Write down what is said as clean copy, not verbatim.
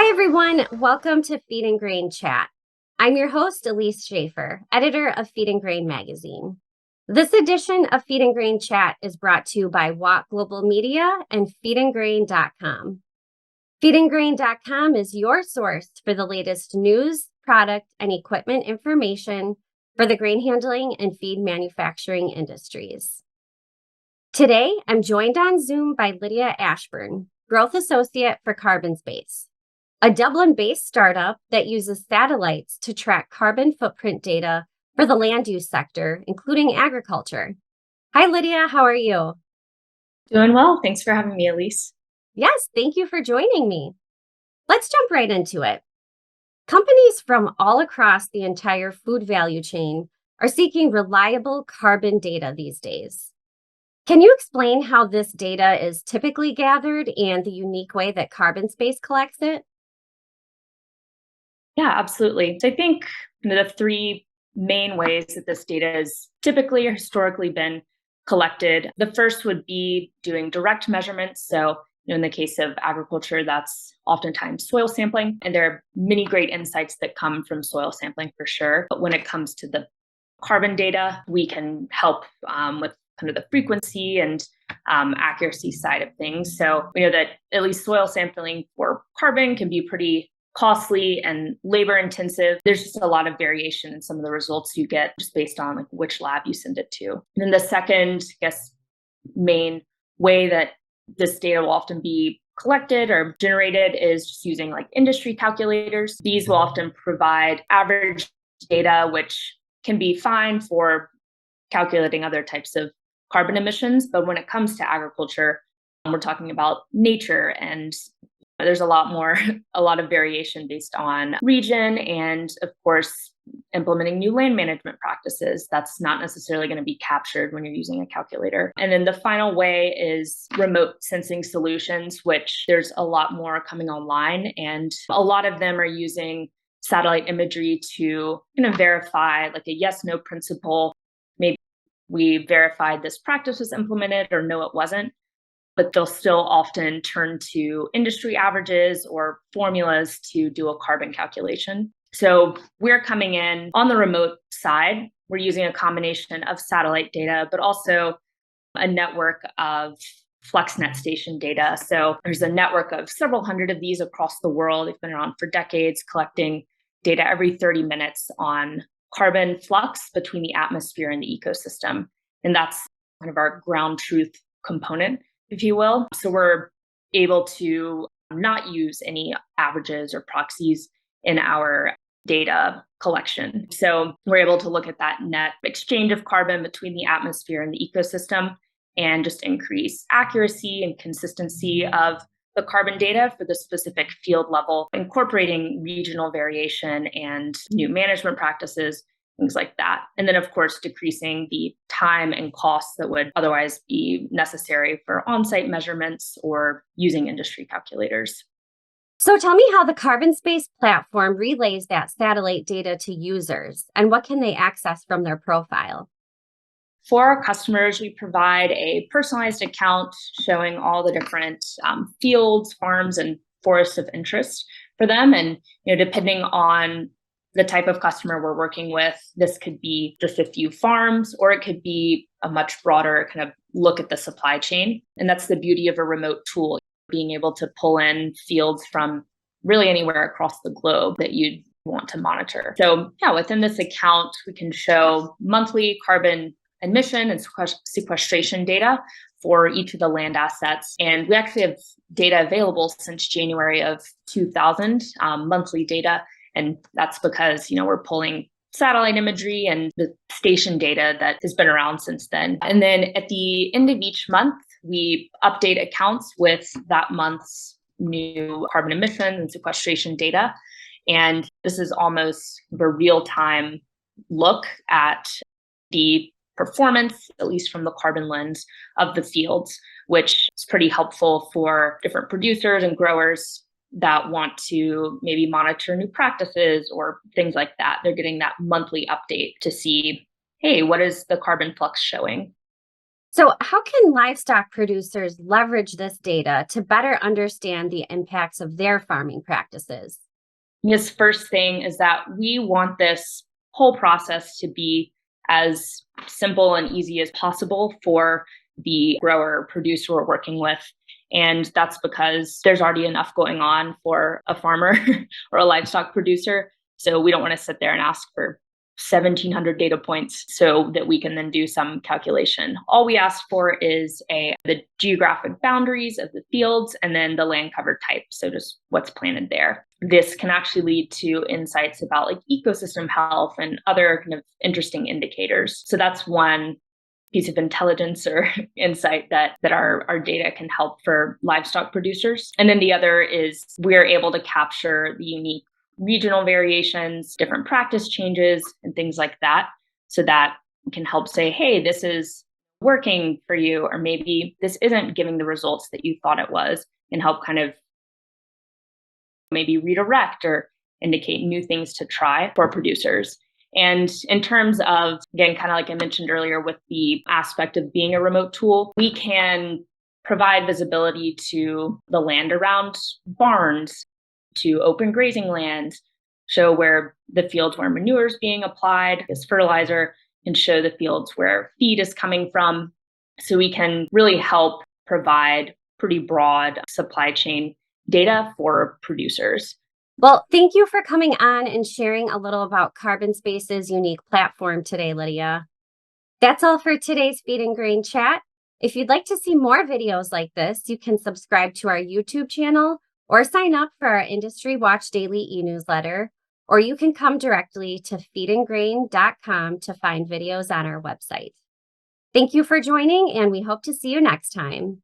Hi, everyone. Welcome to Feed and Grain Chat. I'm your host, Elise Schaefer, editor of Feed and Grain magazine. This edition of Feed and Grain Chat is brought to you by Watt Global Media and feedandgrain.com. Feedandgrain.com is your source for the latest news, product, and equipment information for the grain handling and feed manufacturing industries. Today, I'm joined on Zoom by Lydia Ashburn, Growth Associate for Carbon Space, a Dublin-based startup that uses satellites to track carbon footprint data for the land use sector, including agriculture. Hi, Lydia. How are you? Doing well. Thanks for having me, Elise. Yes, thank you for joining me. Let's jump right into it. Companies from all across the entire food value chain are seeking reliable carbon data these days. Can you explain how this data is typically gathered and the unique way that Carbon Space collects it? Yeah, absolutely. So I think the three main ways that this data has typically or historically been collected. The first would be doing direct measurements. So, in the case of agriculture, that's oftentimes soil sampling. And there are many great insights that come from soil sampling for sure. But when it comes to the carbon data, we can help with kind of the frequency and accuracy side of things. So we know that at least soil sampling for carbon can be pretty costly and labor intensive. There's just a lot of variation in some of the results you get just based on like which lab you send it to. And then the second, I guess, main way that this data will often be collected or generated is just using like industry calculators. These will often provide average data, which can be fine for calculating other types of carbon emissions. But when it comes to agriculture, we're talking about nature, and there's a lot of variation based on region and, of course, implementing new land management practices. That's not necessarily going to be captured when you're using a calculator. And then the final way is remote sensing solutions, which there's a lot more coming online, and a lot of them are using satellite imagery to verify like a yes/no principle. Maybe we verified this practice was implemented or no, it wasn't. But they'll still often turn to industry averages or formulas to do a carbon calculation. So we're coming in on the remote side. We're using a combination of satellite data, but also a network of FlexNet station data. So there's a network of several hundred of these across the world. They've been around for decades, collecting data every 30 minutes on carbon flux between the atmosphere and the ecosystem. And that's kind of our ground truth component, if you will. So we're able to not use any averages or proxies in our data collection. So we're able to look at that net exchange of carbon between the atmosphere and the ecosystem and just increase accuracy and consistency of the carbon data for the specific field level, incorporating regional variation and new management practices, things like that. And then, of course, decreasing the time and costs that would otherwise be necessary for on-site measurements or using industry calculators. So tell me how the Carbon Space platform relays that satellite data to users and what can they access from their profile? For our customers, we provide a personalized account showing all the different fields, farms, and forests of interest for them. And depending on the type of customer we're working with, this could be just a few farms, or it could be a much broader kind of look at the supply chain. And that's the beauty of a remote tool, being able to pull in fields from really anywhere across the globe that you'd want to monitor. So yeah, within this account, we can show monthly carbon emission and sequestration data for each of the land assets. And we actually have data available since January of 2000, monthly data. And that's because, we're pulling satellite imagery and the station data that has been around since then. And then at the end of each month, we update accounts with that month's new carbon emissions and sequestration data. And this is almost a real-time look at the performance, at least from the carbon lens of the fields, which is pretty helpful for different producers and growers that want to maybe monitor new practices or things like that. They're getting that monthly update to see, hey, what is the carbon flux showing? So, how can livestock producers leverage this data to better understand the impacts of their farming practices? His first thing is that we want this whole process to be as simple and easy as possible for the grower or producer we're working with. And that's because there's already enough going on for a farmer or a livestock producer. So we don't want to sit there and ask for 1,700 data points so that we can then do some calculation. All we ask for is the geographic boundaries of the fields and then the land cover type. So just what's planted there. This can actually lead to insights about like ecosystem health and other kind of interesting indicators. So that's one piece of intelligence or insight that our data can help for livestock producers. And then the other is we're able to capture the unique regional variations, different practice changes, and things like that, so that can help say, hey, this is working for you, or maybe this isn't giving the results that you thought it was, and help kind of maybe redirect or indicate new things to try for producers. And in terms of, again, kind of like I mentioned earlier with the aspect of being a remote tool, we can provide visibility to the land around barns, to open grazing land, show where the fields where manure is being applied as fertilizer, and show the fields where feed is coming from. So we can really help provide pretty broad supply chain data for producers. Well, thank you for coming on and sharing a little about Carbon Space's unique platform today, Lydia. That's all for today's Feed and Grain Chat. If you'd like to see more videos like this, you can subscribe to our YouTube channel or sign up for our Industry Watch Daily e-newsletter, or you can come directly to feedandgrain.com to find videos on our website. Thank you for joining, and we hope to see you next time.